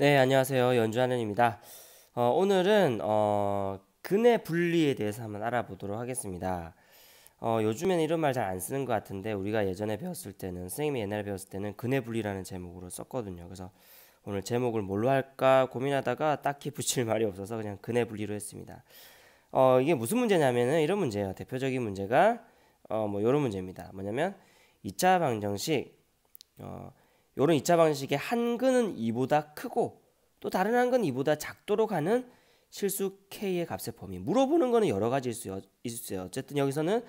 네, 안녕하세요. 연주하는입니다. 오늘은 근의 분리에 대해서 한번 알아보도록 하겠습니다. 요즘에는 이런 말 잘 안 쓰는 것 같은데 우리가 예전에 배웠을 때는 선생님이 옛날에 배웠을 때는 근의 분리라는 제목으로 썼거든요. 그래서 오늘 제목을 뭘로 할까 고민하다가 딱히 붙일 말이 없어서 그냥 근의 분리로 했습니다. 이게 무슨 문제냐면은 이런 문제예요. 대표적인 문제가 뭐 이런 문제입니다. 뭐냐면 2차 방정식 요런 2차 방정식의 한 근은 2보다 크고 또 다른 한 근은 2보다 작도록 하는 실수 k의 값의 범위. 물어보는 거는 여러 가지 있어요. 어쨌든 여기서는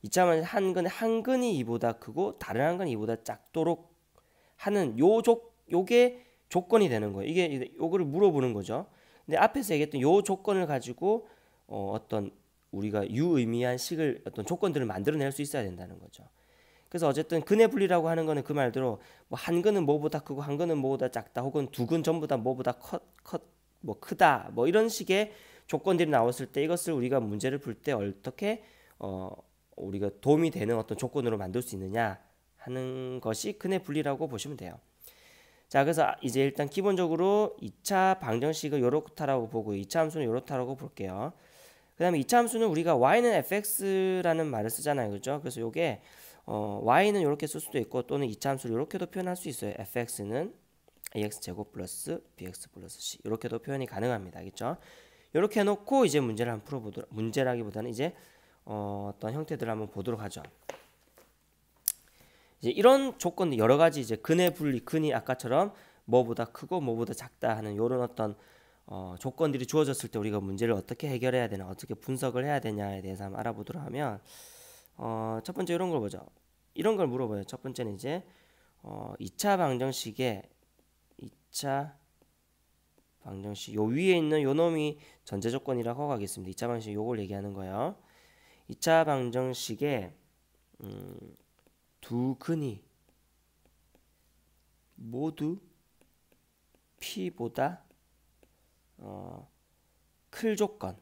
2차 방정식 한 근이 2보다 크고 다른 한 근이 2보다 작도록 하는 요게 조건이 되는 거예요. 이게 요거를 물어보는 거죠. 근데 앞에서 얘기했던 요 조건을 가지고 어떤 우리가 유의미한 식을 어떤 조건들을 만들어낼 수 있어야 된다는 거죠. 그래서 어쨌든 근의 분리라고 하는 거는 그 말대로 뭐 한 근은 뭐보다 크고 한 근은 뭐보다 작다 혹은 두 근 전부 다 뭐보다 뭐 크다 뭐 이런 식의 조건들이 나왔을 때 이것을 우리가 문제를 풀 때 어떻게 우리가 도움이 되는 어떤 조건으로 만들 수 있느냐 하는 것이 근의 분리라고 보시면 돼요. 자, 그래서 이제 일단 기본적으로 2차 방정식을 요렇다라고 보고 2차 함수는 요렇다라고 볼게요. 그 다음에 2차 함수는 우리가 y는 fx라는 말을 쓰잖아요. 그죠? 그래서 요게 y는 이렇게 쓸 수도 있고 또는 2차 함수를 이렇게도 표현할 수 있어요. fx는 ax제곱 플러스 bx 플러스 c 이렇게도 표현이 가능합니다. 알겠죠? 이렇게 해놓고 이제 문제를 한번 풀어보도록, 문제라기보다는 이제 어떤 형태들을 한번 보도록 하죠. 이제 이런 조건 여러 가지 이제 근의 분리, 근이 아까처럼 뭐보다 크고 뭐보다 작다 하는 이런 어떤 조건들이 주어졌을 때 우리가 문제를 어떻게 해결해야 되나, 어떻게 분석을 해야 되냐에 대해서 한번 알아보도록 하면 첫 번째 이런 걸 보죠. 이런 걸 물어봐요. 첫 번째는 이제 2차 방정식에 2차 방정식 요 위에 있는 요 놈이 전제 조건이라고 하겠습니다. 2차 방정식 요걸 얘기하는 거예요. 2차 방정식에 두 근이 모두 p보다 클 조건,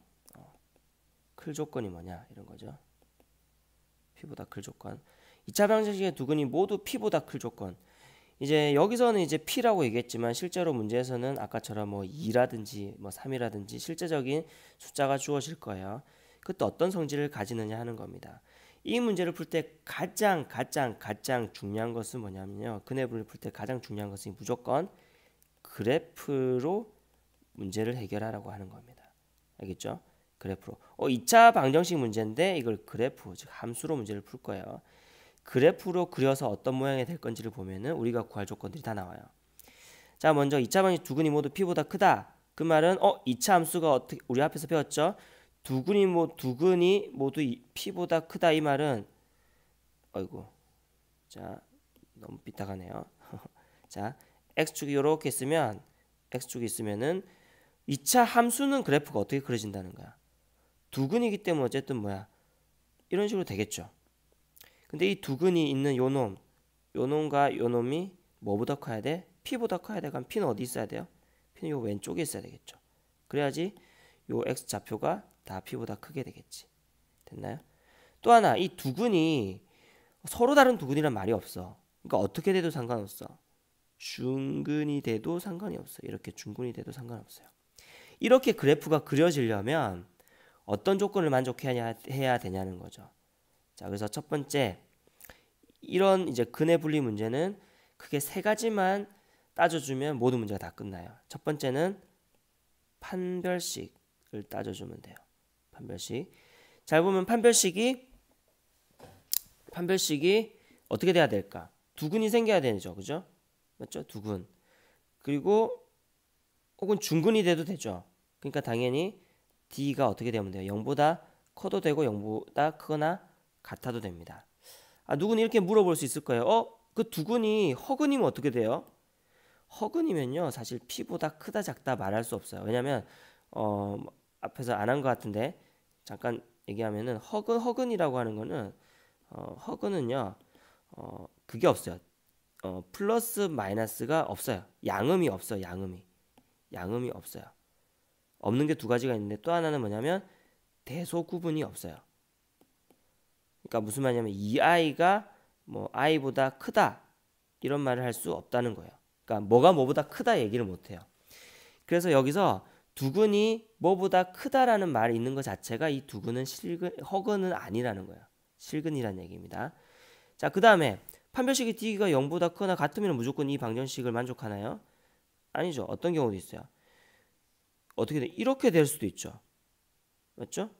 클 조건이 뭐냐 이런 거죠. p보다 클 조건. 2차 방정식의 두 근이 모두 p보다 클 조건. 이제 여기서는 이제 p라고 얘기했지만 실제로 문제에서는 아까처럼 뭐 2라든지 뭐 3이라든지 실제적인 숫자가 주어질 거예요. 그때 어떤 성질을 가지느냐 하는 겁니다. 이 문제를 풀 때 가장 중요한 것은 뭐냐면요. 근의 분리를 풀 때 가장 중요한 것은 무조건 그래프로 문제를 해결하라고 하는 겁니다. 알겠죠? 그래프로. 2차 방정식 문제인데 이걸 그래프, 즉 함수로 문제를 풀 거예요. 그래프로 그려서 어떤 모양이 될 건지를 보면은 우리가 구할 조건들이 다 나와요. 자, 먼저 2차 방정식 두 근이 모두 p보다 크다. 그 말은 2차 함수가 어떻게 우리 앞에서 배웠죠? 두 근이 모두 p보다 크다 이 말은 어이구. 자, 너무 삐딱하네요. 자, x축이 이렇게 있으면 x축이 있으면은 2차 함수는 그래프가 어떻게 그려진다는 거야. 두 근이기 때문에 어쨌든 뭐야? 이런 식으로 되겠죠. 근데 이 두 근이 있는 요놈과 요놈이 뭐보다 커야 돼? p보다 커야 돼. 그럼 p는 어디 있어야 돼요? p는 요 왼쪽에 있어야 되겠죠. 그래야지 요 x 좌표가 다 p보다 크게 되겠지. 됐나요? 또 하나 이 두 근이 서로 다른 두 근이란 말이 없어. 그러니까 어떻게 돼도 상관없어. 중근이 돼도 상관이 없어요. 이렇게 중근이 돼도 상관없어요. 이렇게 그래프가 그려지려면 어떤 조건을 만족해야 되냐는 거죠. 자, 그래서 첫 번째 이런 이제 근의 분리 문제는 크게 세 가지만 따져주면 모든 문제가 다 끝나요. 첫 번째는 판별식을 따져주면 돼요. 판별식. 잘 보면 판별식이 어떻게 돼야 될까? 두 근이 생겨야 되죠, 그죠? 맞죠? 두 근. 그리고 혹은 중근이 돼도 되죠. 그러니까 당연히 D가 어떻게 되면 돼요? 0보다 커도 되고 0보다 크거나 같아도 됩니다. 누구는 이렇게 물어볼 수 있을 거예요. 그 두 근이 허근이면 어떻게 돼요? 허근이면요 사실 P보다 크다 작다 말할 수 없어요. 왜냐면 앞에서 안 한 것 같은데 잠깐 얘기하면은 허근이라고 하는 거는 허근은요 그게 없어요. 플러스 마이너스가 없어요. 양음이 없어요. 양음이 없어요. 없는 게 두 가지가 있는데 또 하나는 뭐냐면 대소 구분이 없어요. 그러니까 무슨 말이냐면 이 아이가 뭐 아이보다 크다 이런 말을 할 수 없다는 거예요. 그러니까 뭐가 뭐보다 크다 얘기를 못 해요. 그래서 여기서 두근이 뭐보다 크다라는 말이 있는 것 자체가 이 두근은 허근은 아니라는 거예요. 실근이라는 얘기입니다. 자, 그 다음에 판별식이 d가 0보다 크거나 같으면 무조건 이 방정식을 만족하나요? 아니죠. 어떤 경우도 있어요. 어떻게 돼? 이렇게 될 수도 있죠. 맞죠?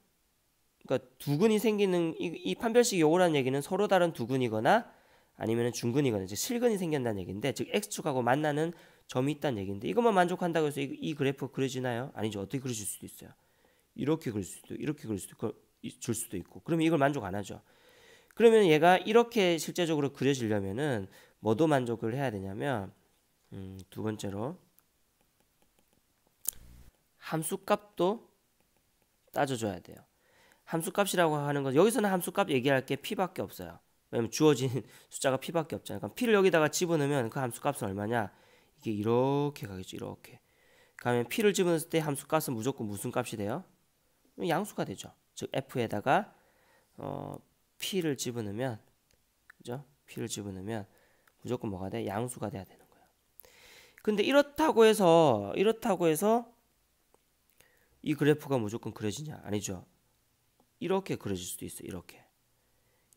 그러니까 두근이 생기는 이 판별식이 오라는 얘기는 서로 다른 두근이거나 아니면 중근이거나 즉 실근이 생긴다는 얘기인데, 즉 x축하고 만나는 점이 있다는 얘기인데, 이것만 만족한다고 해서 이 그래프가 그려지나요? 아니죠. 어떻게 그려질 수도 있어요. 이렇게 그릴 수도, 이렇게 그릴 수도, 줄 수도 있고. 그러면 이걸 만족 안 하죠. 그러면 얘가 이렇게 실제적으로 그려지려면은 뭐도 만족을 해야 되냐면, 두 번째로 함수값도 따져줘야 돼요. 함수값이라고 하는 건 여기서는 함수값 얘기할 게 p밖에 없어요. 왜냐면 주어진 숫자가 p밖에 없잖아요. 그럼 p를 여기다가 집어넣으면 그 함수값은 얼마냐? 이게 이렇게 가겠죠. 이렇게. 그러면 p를 집어넣을 때 함수값은 무조건 무슨 값이 돼요? 양수가 되죠. 즉 f에다가 p를 집어넣으면, 그죠? p를 집어넣으면 무조건 뭐가 돼? 양수가 돼야 되는 거예요. 근데 이렇다고 해서 이 그래프가 무조건 그려지냐? 아니죠. 이렇게 그려질 수도 있어요.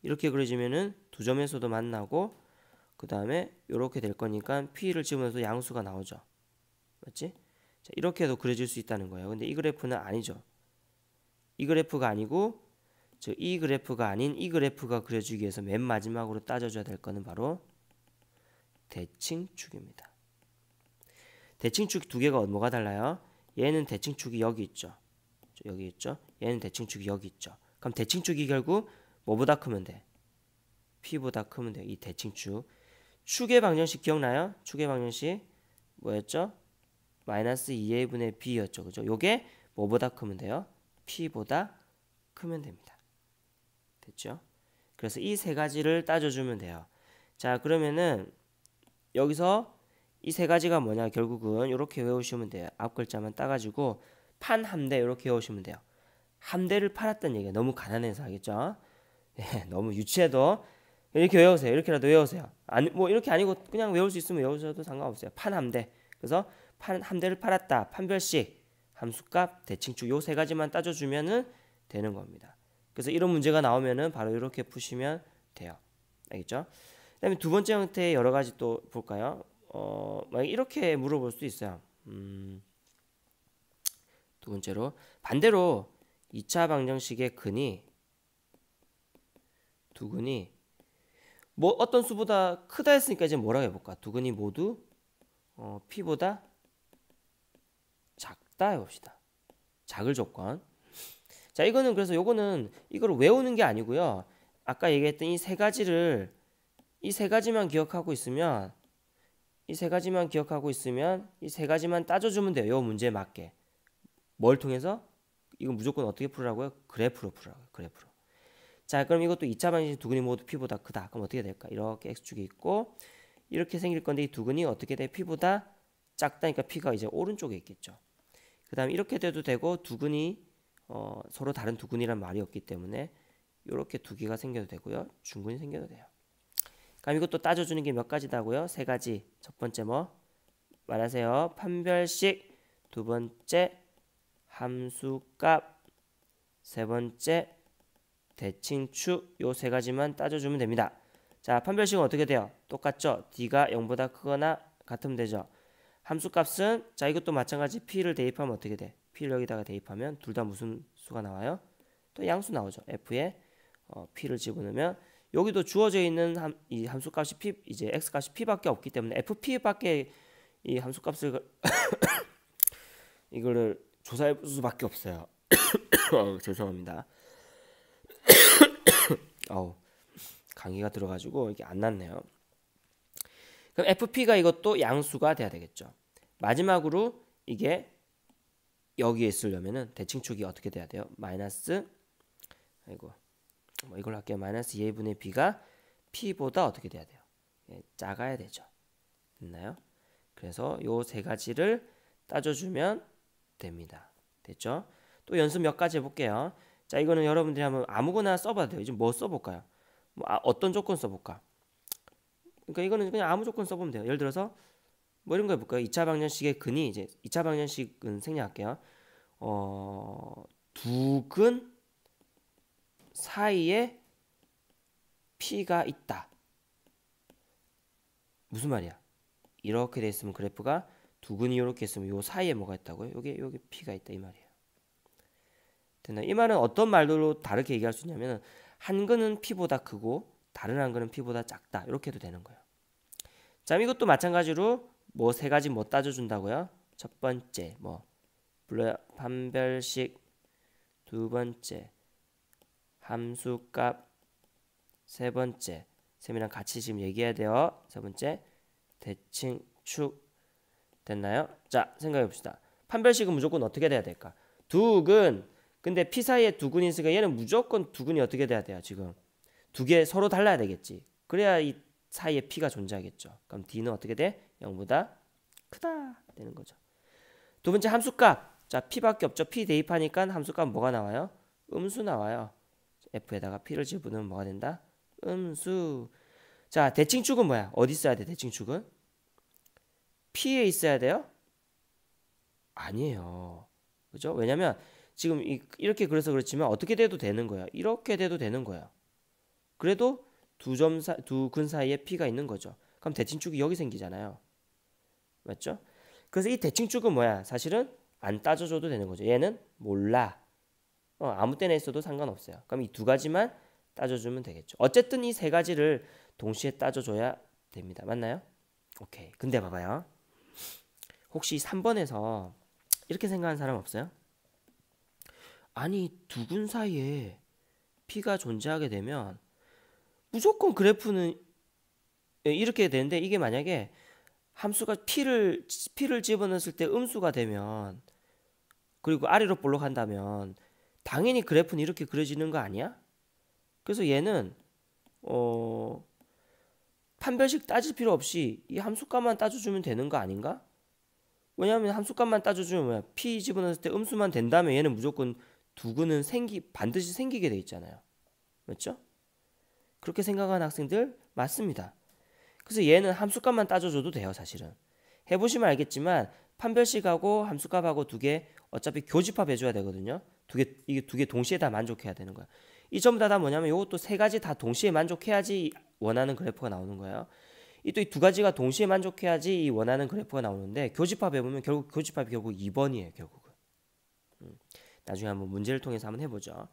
이렇게 그려지면은 두 점에서도 만나고, 그 다음에 이렇게 될 거니까 p를 집어넣어서 양수가 나오죠. 맞지? 자, 이렇게도 그려질 수 있다는 거예요. 근데 이 그래프는 아니죠. 이 그래프가 아니고, 즉 이 그래프가 아닌 이 그래프가 그려지기 위해서 맨 마지막으로 따져줘야 될 거는 바로 대칭축입니다. 대칭축 두 개가 뭐가 달라요? 얘는 대칭축이 여기 있죠. 여기 있죠. 얘는 대칭축이 여기 있죠. 그럼 대칭축이 결국 뭐보다 크면 돼? p보다 크면 돼. 이 대칭축. 축의 방정식 기억나요? 축의 방정식 뭐였죠? 마이너스 2a분의 b였죠. 그죠? 요게 뭐보다 크면 돼요? p보다 크면 됩니다. 됐죠? 그래서 이 세 가지를 따져주면 돼요. 자, 그러면은 여기서 이 세 가지가 뭐냐? 결국은 이렇게 외우시면 돼요. 앞 글자만 따가지고 판 함대 이렇게 외우시면 돼요. 함대를 팔았다는 얘기가 너무 가난해서 알겠죠? 예, 너무 유치해도 이렇게 외우세요. 이렇게라도 외우세요. 아니, 뭐 이렇게 아니고 그냥 외울 수 있으면 외우셔도 상관없어요. 판 함대. 그래서 판 함대를 팔았다. 판별식, 함수값, 대칭축 요 세 가지만 따져주면은 되는 겁니다. 그래서 이런 문제가 나오면은 바로 이렇게 푸시면 돼요. 알겠죠? 그다음에 두 번째 형태의 여러 가지 또 볼까요? 만약 이렇게 물어볼 수도 있어요. 두 번째로 반대로 2차 방정식의 두근이 뭐 어떤 수보다 크다 했으니까 이제 뭐라고 해볼까? 두근이 모두 p보다 작다 해봅시다. 작을 조건. 자, 이거는 그래서 요거는 이걸 외우는 게 아니고요. 아까 얘기했던 이 세 가지만 기억하고 있으면 이 세 가지만 따져주면 돼요. 요 문제에 맞게. 뭘 통해서? 이건 무조건 어떻게 풀으라고요? 그래프로 풀으라고요. 그래프로. 자, 그럼 이것도 2차 방정식 두근이 모두 p보다 크다. 그럼 어떻게 될까? 이렇게 x축이 있고 이렇게 생길 건데 이 두근이 어떻게 돼? p보다 작다니까 p가 이제 오른쪽에 있겠죠. 그 다음에 이렇게 돼도 되고 두근이 서로 다른 두근이란 말이 없기 때문에 이렇게 두 개가 생겨도 되고요. 중근이 생겨도 돼요. 그럼 이것도 따져주는 게 몇 가지다고요? 세 가지. 첫 번째 뭐? 말하세요. 판별식. 두 번째 함수값. 세 번째 대칭축. 요 세 가지만 따져주면 됩니다. 자, 판별식은 어떻게 돼요? 똑같죠? d가 0보다 크거나 같으면 되죠. 함수값은 자, 이것도 마찬가지 p를 대입하면 어떻게 돼? p를 여기다가 대입하면 둘 다 무슨 수가 나와요? 또 양수 나오죠. f에 p를 집어넣으면 여기도 주어져 있는 이 함수값이 p, 이제 x값이 p밖에 없기 때문에 fp밖에 이 함수값을 이거를 조사해 볼 수밖에 없어요. 죄송합니다. 감기가 들어가지고 이게 안 낫네요. 그럼 fp가 이것도 양수가 돼야 되겠죠. 마지막으로 이게 여기에 있으려면은 대칭축이 어떻게 돼야 돼요? 마이너스 이걸 할게요. 마이너스 2분의 b가 p보다 어떻게 돼야 돼요? 예, 작아야 되죠. 됐나요? 그래서 요 세 가지를 따져주면 됩니다. 됐죠? 또 연습 몇 가지 해볼게요. 자, 이거는 여러분들이 한번 아무거나 써봐도 돼요. 이제 뭐 써볼까요? 어떤 조건 써볼까? 그러니까 이거는 그냥 아무 조건 써보면 돼요. 예를 들어서 뭐 이런 거 해볼까요? 2차 방정식의 근이 이제 2차 방정식은 생략할게요. 두 근 사이에 P가 있다. 무슨 말이야? 이렇게 돼 있으면 그래프가 두 근이 이렇게 있으면 요 사이에 뭐가 있다고요? 여기 P가 있다 이 말이에요. 됐나? 이 말은 어떤 말로 다르게 얘기할 수 있냐면 한 근은 P보다 크고 다른 한 근은 P보다 작다. 이렇게 해도 되는 거예요. 자, 이것도 마찬가지로 뭐 세 가지 뭐 따져준다고요? 첫 번째 뭐 판별식, 두 번째 함수값, 세 번째 셈이랑 같이 지금 얘기해야 돼요. 세 번째 대칭축. 됐나요? 자, 생각해 봅시다. 판별식은 무조건 어떻게 돼야 될까? 두 근. 근데 P 사이에 두 근이 있으니까 얘는 무조건 두 근이 어떻게 돼야 돼요? 지금 두 개 서로 달라야 되겠지. 그래야 이 사이에 P가 존재하겠죠. 그럼 D는 어떻게 돼? 0보다 크다 되는 거죠. 두 번째 함수값. 자, P밖에 없죠. P 대입하니까 함수값 뭐가 나와요? 음수 나와요. F에다가 P를 집어넣으면 뭐가 된다? 음수. 자, 대칭축은 뭐야? 어디 있어야 돼? 대칭축은? P에 있어야 돼요? 아니에요. 그죠? 왜냐면 지금 이렇게 그래서 그렇지만 어떻게 돼도 되는 거야. 이렇게 돼도 되는 거야. 그래도 두 근 사이에 P가 있는 거죠. 그럼 대칭축이 여기 생기잖아요. 맞죠? 그래서 이 대칭축은 뭐야? 사실은 안 따져줘도 되는 거죠. 얘는 몰라. 아무 때나 있어도 상관없어요. 그럼 이 두 가지만 따져주면 되겠죠. 어쨌든 이 세 가지를 동시에 따져줘야 됩니다. 맞나요? 오케이. 근데 봐봐요. 혹시 3번에서 이렇게 생각하는 사람 없어요? 아니, 두 근 사이에 P가 존재하게 되면 무조건 그래프는 이렇게 되는데 이게 만약에 함수가 P를 집어넣었을 때 음수가 되면 그리고 아래로 볼록한다면 당연히 그래프는 이렇게 그려지는 거 아니야? 그래서 얘는 판별식 따질 필요 없이 이 함수값만 따져주면 되는 거 아닌가? 왜냐하면 함수값만 따져주면 뭐야? P 집어넣었을 때 음수만 된다면 얘는 무조건 두 근은 반드시 생기게 돼 있잖아요. 맞죠? 그렇게 생각하는 학생들 맞습니다. 그래서 얘는 함수값만 따져줘도 돼요. 사실은 해보시면 알겠지만 판별식하고 함수값하고 두 개 어차피 교집합해줘야 되거든요. 이게 두 개 동시에 다 만족해야 되는 거야. 이 전부 다 뭐냐면 이것도 세 가지 다 동시에 만족해야지 원하는 그래프가 나오는 거예요. 이 두 가지가 동시에 만족해야지 이 원하는 그래프가 나오는데 교집합해보면 교집합이 결국 2번이에요. 결국은. 나중에 한번 문제를 통해서 한번 해보죠.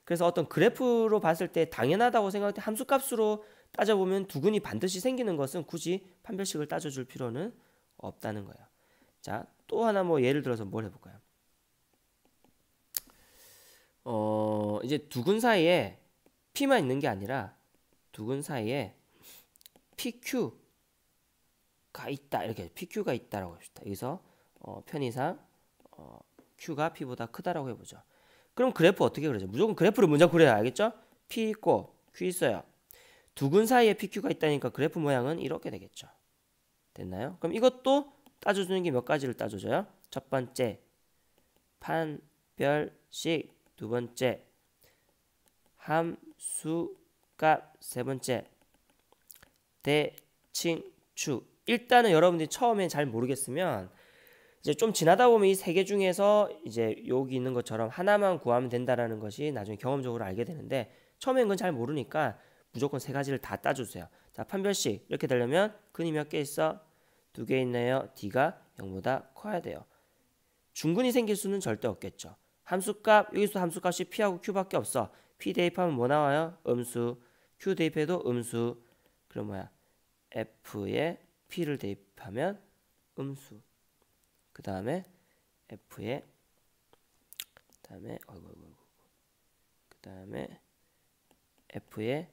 그래서 어떤 그래프로 봤을 때 당연하다고 생각할 때 함수값으로 따져보면 두 근이 반드시 생기는 것은 굳이 판별식을 따져줄 필요는 없다는 거예요. 자, 또 하나 뭐 예를 들어서 뭘 해볼까요? 이제 두 근 사이에 P만 있는 게 아니라 두 근 사이에 PQ가 있다. 이렇게 PQ가 있다라고 합시다. 여기서 편의상 Q가 P보다 크다라고 해보죠. 그럼 그래프 어떻게 그려져? 무조건 그래프를 먼저 그려야 알겠죠? P 있고 Q 있어요. 두 근 사이에 PQ가 있다니까 그래프 모양은 이렇게 되겠죠. 됐나요? 그럼 이것도 따져주는 게 몇 가지를 따져줘요? 첫 번째 판별식, 두 번째 함수값, 세 번째 대칭축. 일단은 여러분들이 처음에 잘 모르겠으면 이제 좀 지나다 보면 이 세 개 중에서 이제 여기 있는 것처럼 하나만 구하면 된다라는 것이 나중에 경험적으로 알게 되는데 처음엔 그건 잘 모르니까 무조건 세 가지를 다 따주세요. 자, 판별식 이렇게 되려면 근이 몇 개 있어? 두 개 있네요. D가 0보다 커야 돼요. 중근이 생길 수는 절대 없겠죠. 함수값, 여기서 함수값이 P하고 Q밖에 없어. P 대입하면 뭐 나와요? 음수. Q 대입해도 음수. 그럼 뭐야? F에 P를 대입하면 음수. 그 다음에 F에 F에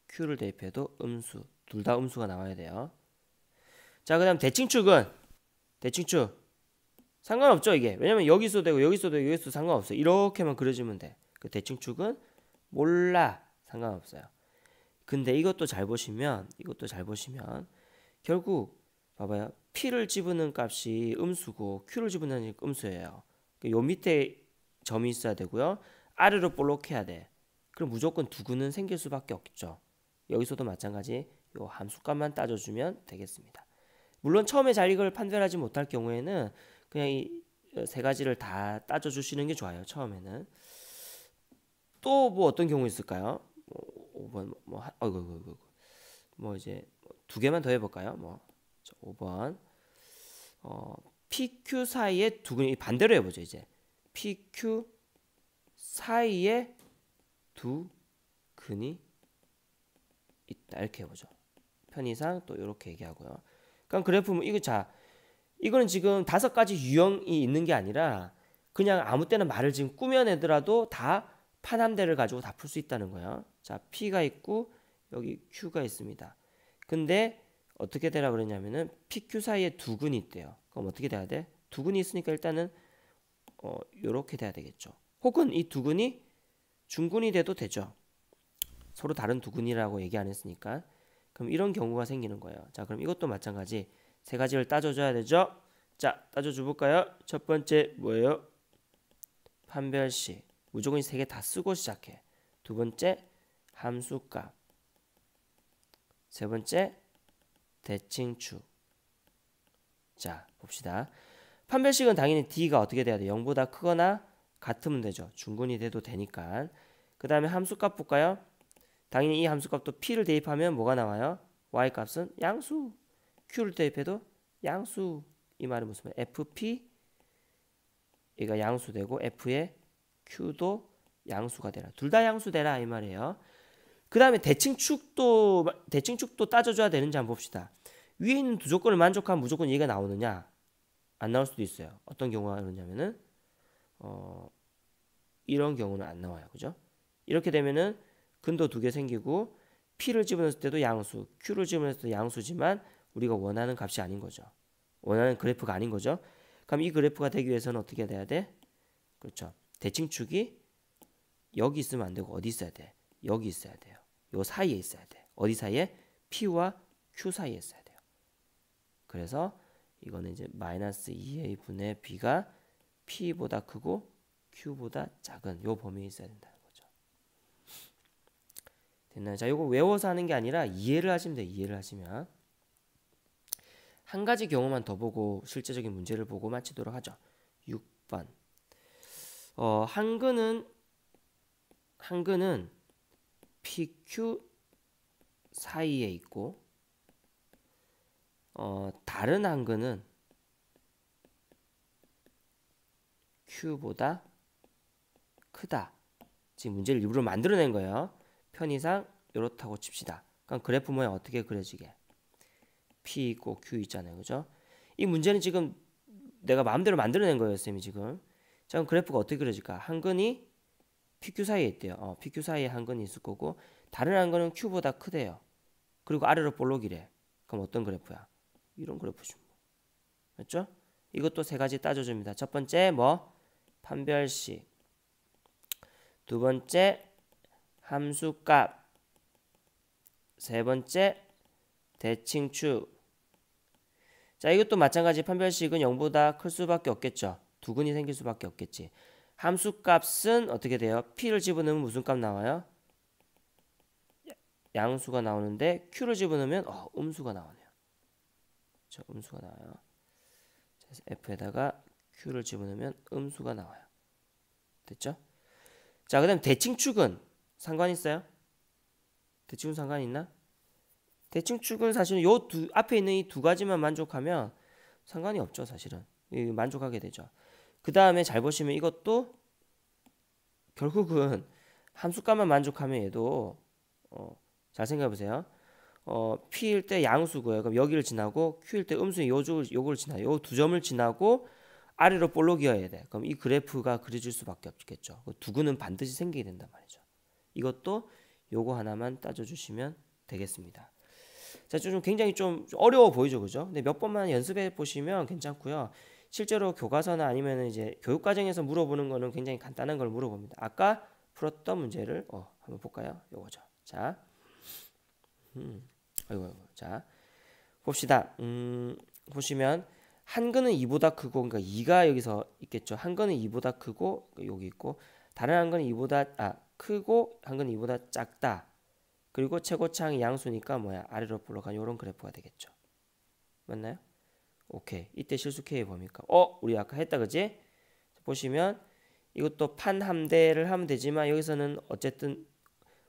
Q를 대입해도 음수. 둘 다 음수가 나와야 돼요. 자, 그 다음 대칭축은 대칭축 상관없죠 이게. 왜냐면 여기서 되고 여기서 되고 여기서 상관없어. 이렇게만 그려주면 돼. 그 대칭축은 몰라. 상관없어요. 근데 이것도 잘 보시면 결국 봐봐요. P를 집어넣은 값이 음수고 Q를 집어넣으니까 음수예요. 요 밑에 점이 있어야 되고요. 아래로 볼록해야 돼. 그럼 무조건 두 근은 생길 수밖에 없죠. 여기서도 마찬가지 요 함수값만 따져주면 되겠습니다. 물론 처음에 잘 이걸 판별하지 못할 경우에는 그냥 이 세 가지를 다 따져 주시는 게 좋아요. 처음에는. 또 뭐 어떤 경우 있을까요? 5번 어이구 뭐 이제 두 개만 더 해볼까요? 뭐 5번 PQ 사이에 두근이 반대로 해보죠. 이제 PQ 사이에 두 근이 있다 이렇게 해보죠. 편의상 또 이렇게 얘기하고요. 그럼 그래프 이거 이거는 지금 5가지 유형이 있는 게 아니라 그냥 아무 때나 말을 지금 꾸며내더라도 다 판함대를 가지고 다 풀 수 있다는 거예요. 자, P가 있고 여기 Q가 있습니다. 근데 어떻게 되라 그랬냐면은 PQ 사이에 두근이 있대요. 그럼 어떻게 돼야 돼? 두근이 있으니까 일단은 요렇게 돼야 되겠죠. 혹은 이 두근이 중근이 돼도 되죠. 서로 다른 두근이라고 얘기 안 했으니까. 그럼 이런 경우가 생기는 거예요. 자, 그럼 이것도 마찬가지 세 가지를 따져줘야 되죠. 자, 따져줘 볼까요? 첫 번째 뭐예요? 판별식. 무조건 이 세 개 다 쓰고 시작해. 두 번째 함수값. 세 번째 대칭축. 자, 봅시다. 판별식은 당연히 D가 어떻게 돼야 돼? 0보다 크거나 같으면 되죠. 중근이 돼도 되니까. 그 다음에 함수값 볼까요? 당연히 이 함수값도 P를 대입하면 뭐가 나와요? Y값은 양수. Q를 대입해도 양수. 이 말은 무슨 말? FP 얘가 양수되고 F의 Q도 양수가 되라. 둘 다 양수되라 이 말이에요. 그 다음에 대칭축도 따져줘야 되는지 한번 봅시다. 위에 있는 두 조건을 만족하면 무조건 얘가 나오느냐? 안 나올 수도 있어요. 어떤 경우가 그러냐면은 이런 경우는 안 나와요. 그죠? 이렇게 되면은 근도 두 개 생기고 P를 집어넣을 때도 양수, Q를 집어넣을 때도 양수지만 우리가 원하는 값이 아닌 거죠. 원하는 그래프가 아닌 거죠. 그럼 이 그래프가 되기 위해서는 어떻게 돼야 돼? 그렇죠. 대칭축이 여기 있으면 안 되고 어디 있어야 돼? 여기 있어야 돼요. 요 사이에 있어야 돼. 어디 사이에? P와 Q 사이에 있어야 돼요. 그래서 이거는 이제 마이너스 2a 분의 b가 P보다 크고 Q보다 작은 요 범위에 있어야 된다는 거죠. 됐나요? 자, 이거 외워서 하는 게 아니라 이해를 하시면 돼요. 이해를 하시면. 한 가지 경우만 더 보고 실제적인 문제를 보고 마치도록 하죠. 6번. 한근은 PQ 사이에 있고 다른 한근은 Q보다 크다. 지금 문제를 일부러 만들어낸 거예요. 편의상 이렇다고 칩시다. 그럼 그래프 모양 어떻게 그려지게? P 있고 Q 있잖아요. 그죠? 이 문제는 지금 내가 마음대로 만들어낸 거예요. 쌤이 지금. 자, 그럼 그래프가 어떻게 그려질까? 한근이 PQ 사이에 있대요. PQ 사이에 한근이 있을 거고 다른 한근은 Q보다 크대요. 그리고 아래로 볼록이래. 그럼 어떤 그래프야? 이런 그래프죠. 맞죠? 이것도 세 가지 따져줍니다. 첫 번째 뭐? 판별식. 두 번째 함수값. 세 번째 대칭축. 자, 이것도 마찬가지 판별식은 0보다 클 수밖에 없겠죠. 두근이 생길 수밖에 없겠지. 함수값은 어떻게 돼요? P를 집어넣으면 무슨 값 나와요? 양수가 나오는데 Q를 집어넣으면 음수가 나오네요. 음수가 나와요. 그래서 F에다가 Q를 집어넣으면 음수가 나와요. 됐죠? 자, 그 다음 대칭축은 상관 있어요? 대칭축 상관 있나? 대칭축은 사실은 요 앞에 있는 이 두 가지만 만족하면 상관이 없죠. 사실은 만족하게 되죠. 그 다음에 잘 보시면 이것도 결국은 함수값만 만족하면 얘도 잘 생각해 보세요. P일 때 양수고요. 그럼 여기를 지나고 Q일 때 음수인 요걸 지나요. 요 두 점을 지나고 아래로 볼록이어야 돼. 그럼 이 그래프가 그려질 수밖에 없겠죠. 두근은 반드시 생기게 된단 말이죠. 이것도 요거 하나만 따져주시면 되겠습니다. 자, 좀 굉장히 좀 어려워 보이죠, 그죠? 근데 몇 번만 연습해 보시면 괜찮고요. 실제로 교과서나 아니면 이제 교육과정에서 물어보는 거는 굉장히 간단한 걸 물어봅니다. 아까 풀었던 문제를 한번 볼까요? 요거죠. 자, 자 봅시다. 보시면 한근은 2보다 크고, 그러니까 2가 여기서 있겠죠. 한근은 2보다 크고 여기 있고, 다른 한근은 2보다 크고 한근은 2보다 작다. 그리고 최고차항이 양수니까 뭐야? 아래로 볼록한 이런 그래프가 되겠죠. 맞나요? 오케이. 이때 실수 K의 범위가 우리 아까 했다 그지? 보시면 이것도 판 함대를 하면 되지만 여기서는 어쨌든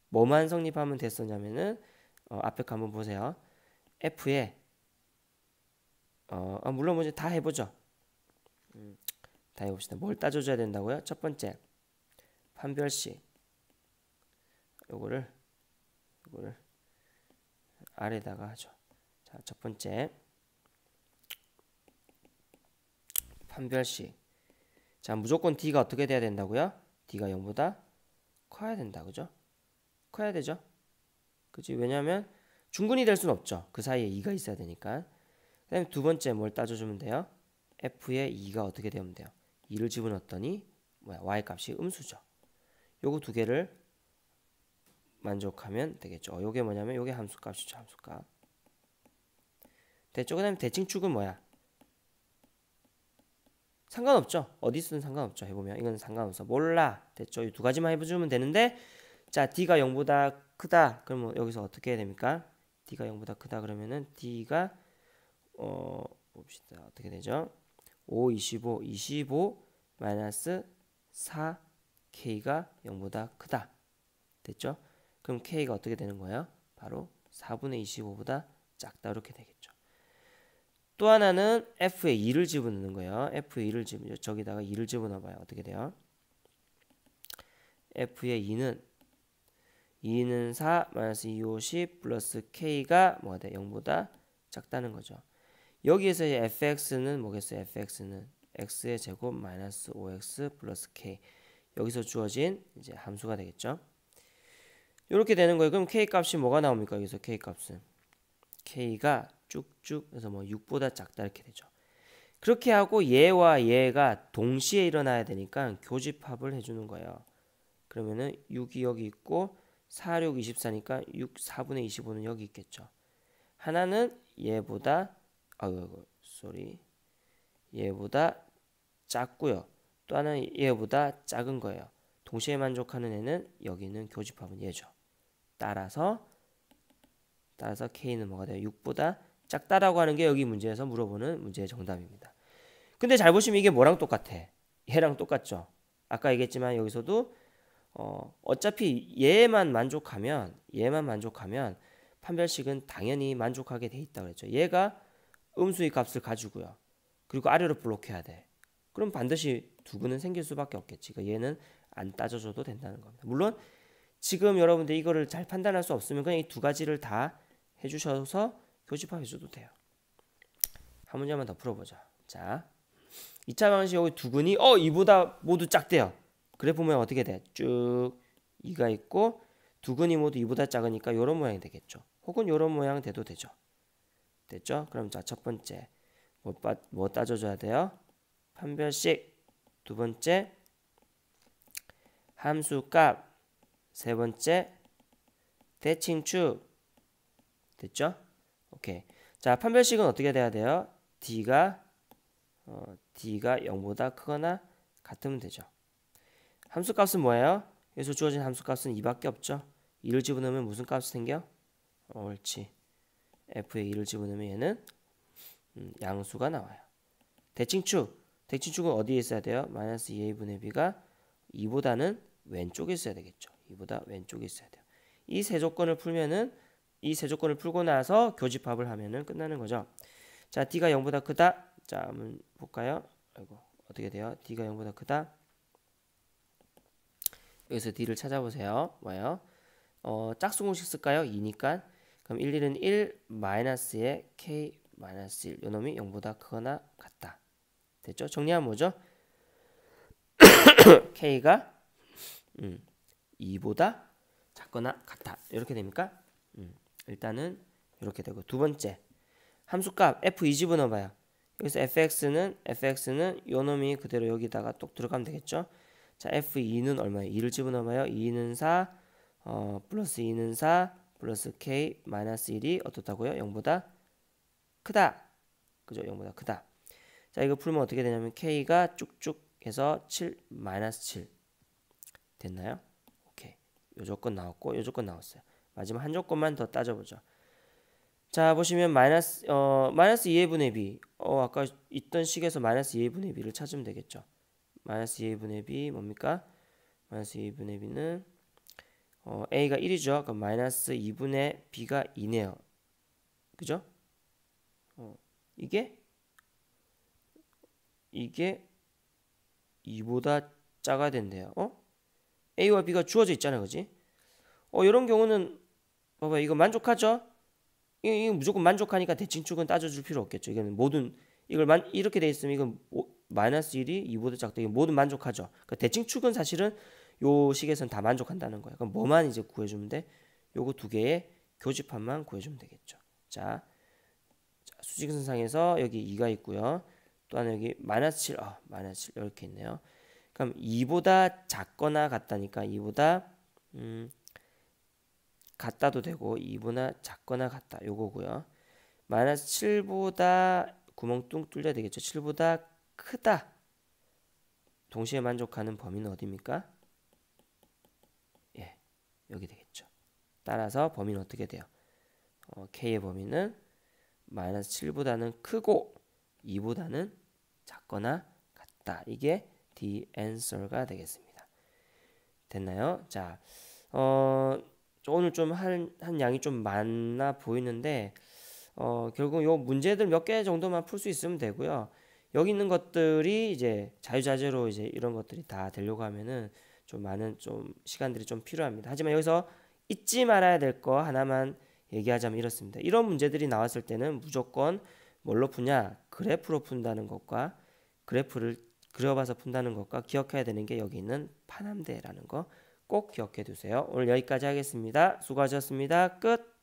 뭐만 성립하면 됐었냐면은 앞에 거 한번 보세요. F에 물론 먼저 다 해보죠. 다 해봅시다. 뭘 따져줘야 된다고요? 첫 번째 판별식 요거를 아래다가 하죠. 자, 첫 번째 판별식. 자, 무조건 D가 어떻게 돼야 된다고요? D가 0보다 커야 된다. 그죠? 커야 되죠. 그지? 왜냐하면 중근이 될 수는 없죠. 그 사이에 2가 있어야 되니까. 그 다음에 두 번째 뭘 따져주면 돼요? F에 2가 어떻게 되면 돼요? 2를 집어넣었더니 Y 값이 음수죠. 요거 두 개를 만족하면 되겠죠. 요게 뭐냐면 요게 함수값이죠. 함수값. 됐죠? 그 다음에 대칭축은 뭐야? 상관없죠. 어디 쓰든 상관없죠. 해보면 이건 상관없어. 몰라. 됐죠? 이 두 가지만 해주면 되는데 자 D가 0보다 크다. 그러면 여기서 어떻게 해야 됩니까? D가 0보다 크다 그러면은 D가 봅시다. 어떻게 되죠? 5, 25 마이너스 4 K가 0보다 크다. 됐죠? 그럼 K가 어떻게 되는 거예요? 바로 4분의 25보다 작다. 이렇게 되겠죠. 또 하나는 F에 2를 집어넣는 거예요. F에 2를 저기다가 2를 집어넣어봐요. 어떻게 돼요? F에 2는 4 마이너스 2, 5, 10 플러스 K가 뭐가 돼? 0보다 작다는 거죠. 여기에서 fx는 뭐겠어요? fx는 x의 제곱 마이너스 5x 플러스 k. 여기서 주어진 이제 함수가 되겠죠. 이렇게 되는 거예요. 그럼 k 값이 뭐가 나옵니까? 여기서 k 값은 k가 쭉쭉 해서 6보다 작다 이렇게 되죠. 그렇게 하고 얘와 얘가 동시에 일어나야 되니까 교집합을 해주는 거예요. 그러면은 6이 여기 있고 4, 6, 24니까 6, 4분의 25는 여기 있겠죠. 하나는 얘보다 얘보다 작고요. 또 하나는 얘보다 작은 거예요. 동시에 만족하는 애는 여기 있는 교집합은 얘죠. 따라서 K는 뭐가 돼요? 6보다 작다라고 하는 게 여기 문제에서 물어보는 문제의 정답입니다. 근데 잘 보시면 이게 뭐랑 똑같아? 얘랑 똑같죠. 아까 얘기했지만 여기서도 어차피 얘만 만족하면 판별식은 당연히 만족하게 돼 있다고 그랬죠. 얘가 음수의 값을 가지고요. 그리고 아래로 블록해야 돼. 그럼 반드시 두근은 생길 수밖에 없겠지. 그러니까 얘는 안 따져줘도 된다는 겁니다. 물론 지금 여러분들 이거를 잘 판단할 수 없으면 그냥 이 두 가지를 다 해주셔서 교집합해줘도 돼요. 한 문제만 더 풀어보자. 자, 2차 방식 여기 두근이 이보다 모두 작대요. 그래 보면 어떻게 돼? 쭉 2가 있고 두근이 모두 2보다 작으니까 이런 모양이 되겠죠. 혹은 이런 모양 돼도 되죠. 됐죠? 그럼 자, 첫 번째 뭐 따져줘야 돼요? 판별식. 두 번째 함수값. 세 번째 대칭축. 됐죠? 오케이. 자, 판별식은 어떻게 돼야 돼요? D가 0보다 크거나 같으면 되죠. 함수값은 뭐예요? 여기서 주어진 함수값은 2밖에 없죠. 2를 집어넣으면 무슨 값이 생겨? 옳지. F에 2를 집어넣으면 얘는 양수가 나와요. 대칭축은 어디에 있어야 돼요? 마이너스 2a분의 b가 2보다는 왼쪽에 있어야 되겠죠. 2보다 왼쪽에 있어야 돼요. 이 세 조건을 풀고 나서 교집합을 하면은 끝나는 거죠. 자, D가 0보다 크다. 자, 한번 볼까요? 어떻게 돼요? D가 0보다 크다. 여기서 D를 찾아보세요. 뭐예요? 짝수 공식 쓸까요? 2니까. 그럼 1, 1은 1 마이너스에 K 마이너스 1. 요놈이 0보다 크거나 같다. 됐죠? 정리하면 뭐죠? K가 2보다 작거나 같다. 이렇게 됩니까? 일단은 이렇게 되고 두 번째 함수값 F2 집어넣어봐요. 여기서 fx는 요놈이 그대로 여기다가 똑 들어가면 되겠죠? 자, F2는 얼마예요? 2를 집어넣어봐요. 2는 4 플러스 2는 4 플러스 K 마이너스 1이 어떻다고요? 0보다 크다. 그죠? 0보다 크다. 자, 이거 풀면 어떻게 되냐면 K가 쭉쭉 해서 7 마이너스 7 됐나요? 오케이. 요 조건 나왔고 요 조건 나왔어요. 마지막 한 조건만 더 따져보죠. 자, 보시면 마이너스 2의 분의 b. 아까 있던 식에서 마이너스 2의 분의 b를 찾으면 되겠죠. 마이너스 2의 분의 b 뭡니까? 마이너스 2의 분의 b는 a가 1이죠. 그럼 마이너스 2분의 b가 2네요. 그죠? 이게 2보다 작아야 된대요. a와 b가 주어져 있잖아, 그지? 이런 경우는 봐봐, 이거 만족하죠? 이거 무조건 만족하니까 대칭축은 따져줄 필요 없겠죠. 이거는 모든 이렇게 돼 있으면 이건 마이너스 1이 2보다 작다. 이거 모든 만족하죠. 그러니까 대칭축은 사실은 요 식에서는 다 만족한다는 거예요. 그럼 뭐만 이제 구해주면 돼? 요거 두 개의 교집합만 구해주면 되겠죠. 자, 수직선상에서 여기 2가 있고요. 또 하나 여기 마이너스 7, 마이너스 7 이렇게 있네요. 그럼 2보다 작거나 같다니까 2보다 같다도 되고 2보다 작거나 같다 요거고요. 마이너스 7보다 구멍 뚱 뚫려야 되겠죠. 7보다 크다. 동시에 만족하는 범위는 어디입니까? 예, 여기 되겠죠. 따라서 범위는 어떻게 돼요? K의 범위는 마이너스 7보다는 크고 2보다는 작거나 같다. 이게 the answer가 되겠습니다. 됐나요? 자, 오늘 좀 한 양이 좀 많아 보이는데 결국 요 문제들 몇 개 정도만 풀 수 있으면 되고요. 여기 있는 것들이 이제 자유자재로 이제 이런 것들이 다 되려고 하면은 좀 많은 좀 시간들이 좀 필요합니다. 하지만 여기서 잊지 말아야 될 거 하나만 얘기하자면 이렇습니다. 이런 문제들이 나왔을 때는 무조건 뭘로 푸냐? 그래프로 푼다는 것과 그래프를 그려봐서 푼다는 것과 기억해야 되는 게 여기 있는 파남대라는 거 꼭 기억해 두세요. 오늘 여기까지 하겠습니다. 수고하셨습니다. 끝.